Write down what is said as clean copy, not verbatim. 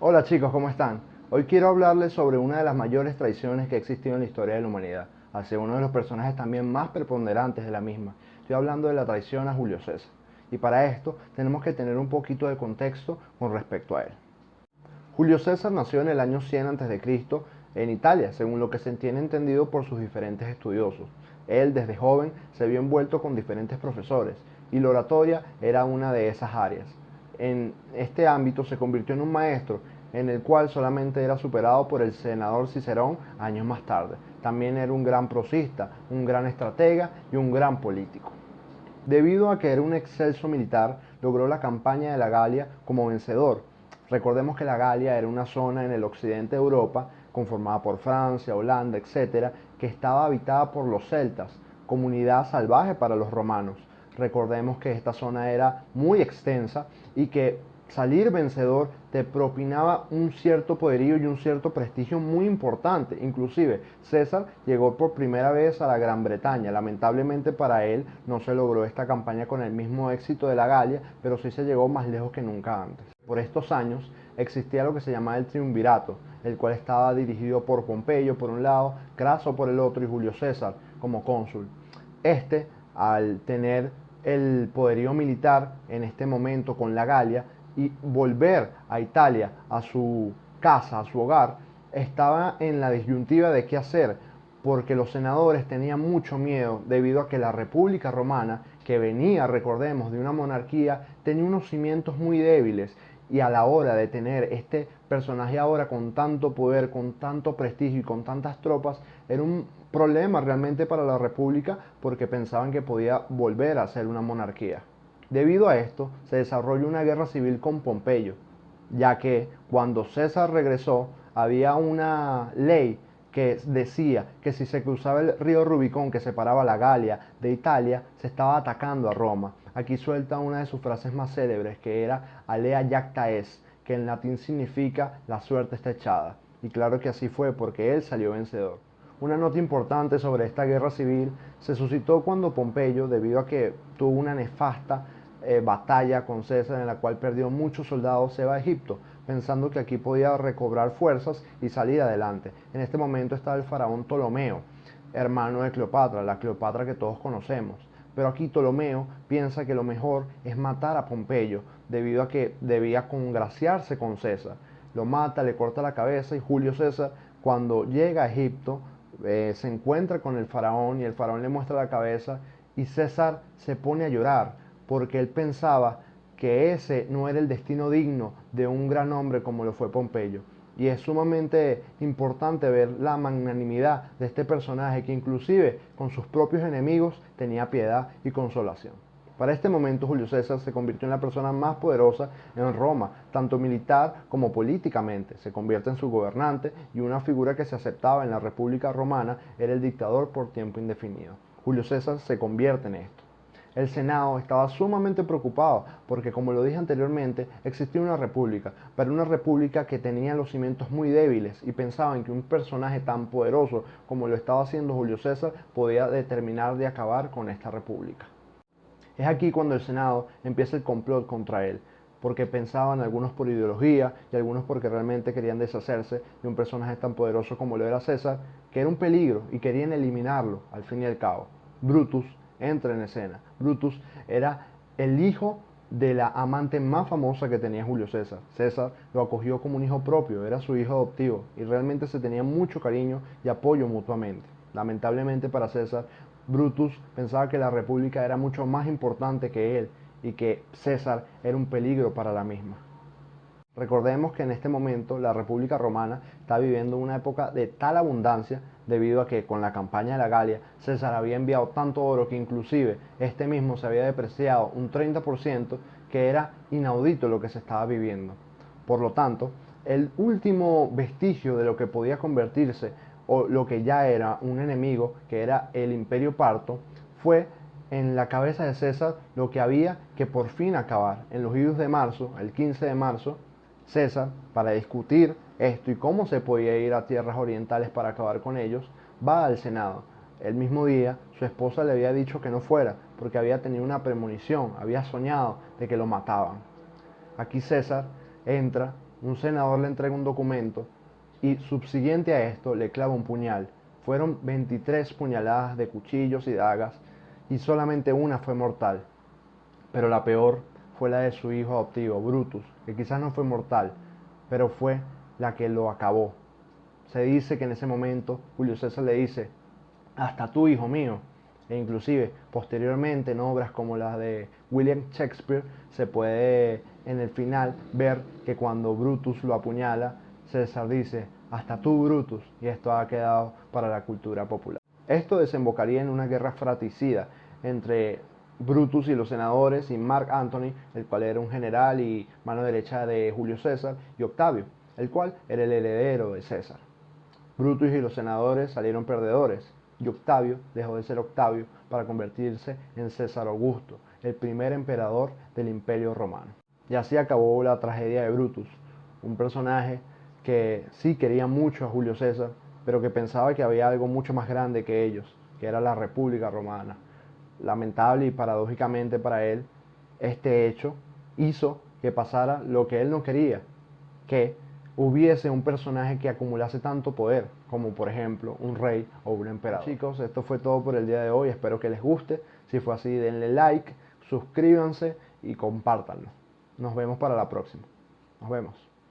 Hola chicos, ¿cómo están? Hoy quiero hablarles sobre una de las mayores traiciones que ha existido en la historia de la humanidad, hacia uno de los personajes también más preponderantes de la misma. Estoy hablando de la traición a Julio César. Y para esto tenemos que tener un poquito de contexto con respecto a él. Julio César nació en el año 100 a.C. en Italia, según lo que se tiene entendido por sus diferentes estudiosos. Él desde joven se vio envuelto con diferentes profesores y la oratoria era una de esas áreas. En este ámbito se convirtió en un maestro en el cual solamente era superado por el senador Cicerón años más tarde. También era un gran prosista, un gran estratega y un gran político. Debido a que era un excelso militar, logró la campaña de la Galia como vencedor. Recordemos que la Galia era una zona en el occidente de Europa, conformada por Francia, Holanda, etc., que estaba habitada por los celtas, comunidad salvaje para los romanos. Recordemos que esta zona era muy extensa y que salir vencedor te propinaba un cierto poderío y un cierto prestigio muy importante. Inclusive César llegó por primera vez a la Gran Bretaña. Lamentablemente para él no se logró esta campaña con el mismo éxito de la Galia, pero sí se llegó más lejos que nunca antes. Por estos años existía lo que se llamaba el triunvirato, el cual estaba dirigido por Pompeyo por un lado, Craso por el otro y Julio César como cónsul. Al tener el poderío militar en este momento con la Galia, y volver a Italia, a su casa, a su hogar, estaba en la disyuntiva de qué hacer, porque los senadores tenían mucho miedo debido a que la República Romana, que venía, recordemos, de una monarquía, tenía unos cimientos muy débiles y a la hora de tener este personaje ahora con tanto poder, con tanto prestigio y con tantas tropas, era un problema realmente para la República porque pensaban que podía volver a ser una monarquía. Debido a esto, se desarrolló una guerra civil con Pompeyo, ya que cuando César regresó, había una ley que decía que si se cruzaba el río Rubicón que separaba la Galia de Italia, se estaba atacando a Roma. Aquí suelta una de sus frases más célebres, que era Alea jacta est, que en latín significa la suerte está echada. Y claro que así fue, porque él salió vencedor. Una nota importante sobre esta guerra civil se suscitó cuando Pompeyo, debido a que tuvo una nefasta batalla con César en la cual perdió muchos soldados, se va a Egipto, pensando que aquí podía recobrar fuerzas y salir adelante. En este momento estaba el faraón Ptolomeo, hermano de Cleopatra, la Cleopatra que todos conocemos. Pero aquí Ptolomeo piensa que lo mejor es matar a Pompeyo, debido a que debía congraciarse con César. Lo mata, le corta la cabeza y Julio César, cuando llega a Egipto, se encuentra con el faraón y el faraón le muestra la cabeza y César se pone a llorar porque él pensaba que ese no era el destino digno de un gran hombre como lo fue Pompeyo. Y es sumamente importante ver la magnanimidad de este personaje que inclusive con sus propios enemigos tenía piedad y consolación. Para este momento Julio César se convirtió en la persona más poderosa en Roma, tanto militar como políticamente. Se convierte en su gobernante y una figura que se aceptaba en la República Romana era el dictador por tiempo indefinido. Julio César se convierte en esto. El Senado estaba sumamente preocupado porque, como lo dije anteriormente, existía una república, pero una república que tenía los cimientos muy débiles y pensaban que un personaje tan poderoso como lo estaba haciendo Julio César podía determinar de acabar con esta república. Es aquí cuando el Senado empieza el complot contra él, porque pensaban algunos por ideología y algunos porque realmente querían deshacerse de un personaje tan poderoso como lo era César, que era un peligro y querían eliminarlo al fin y al cabo. Brutus entra en escena. Brutus era el hijo de la amante más famosa que tenía Julio César. César lo acogió como un hijo propio, era su hijo adoptivo y realmente se tenían mucho cariño y apoyo mutuamente. Lamentablemente para César, Brutus pensaba que la república era mucho más importante que él y que César era un peligro para la misma. Recordemos que en este momento la República Romana está viviendo una época de tal abundancia debido a que con la campaña de la Galia César había enviado tanto oro que inclusive este mismo se había depreciado un 30%, que era inaudito lo que se estaba viviendo. Por lo tanto, el último vestigio de lo que podía convertirse o lo que ya era un enemigo, que era el Imperio Parto, fue en la cabeza de César lo que había que por fin acabar. En los idus de marzo, el 15 de marzo, César, para discutir esto y cómo se podía ir a tierras orientales para acabar con ellos, va al Senado. El mismo día, su esposa le había dicho que no fuera, porque había tenido una premonición, había soñado de que lo mataban. Aquí César entra Un senador le entrega un documento y subsiguiente a esto le clava un puñal. Fueron 23 puñaladas de cuchillos y dagas y solamente una fue mortal. Pero la peor fue la de su hijo adoptivo, Brutus, que quizás no fue mortal, pero fue la que lo acabó. Se dice que en ese momento Julio César le dice, hasta tú, hijo mío. E inclusive, posteriormente, en obras como las de William Shakespeare, se puede en el final ver que cuando Brutus lo apuñala, César dice, hasta tú, Brutus, y esto ha quedado para la cultura popular. Esto desembocaría en una guerra fratricida entre Brutus y los senadores y Mark Antony, el cual era un general y mano derecha de Julio César, y Octavio, el cual era el heredero de César. Brutus y los senadores salieron perdedores, y Octavio dejó de ser Octavio para convertirse en César Augusto, el primer emperador del Imperio Romano. Y así acabó la tragedia de Brutus, un personaje que sí quería mucho a Julio César, pero que pensaba que había algo mucho más grande que ellos, que era la República Romana. Lamentable y paradójicamente para él, este hecho hizo que pasara lo que él no quería, que hubiese un personaje que acumulase tanto poder, como por ejemplo un rey o un emperador. Chicos, esto fue todo por el día de hoy, espero que les guste. Si fue así, denle like, suscríbanse y compártanlo. Nos vemos para la próxima. Nos vemos.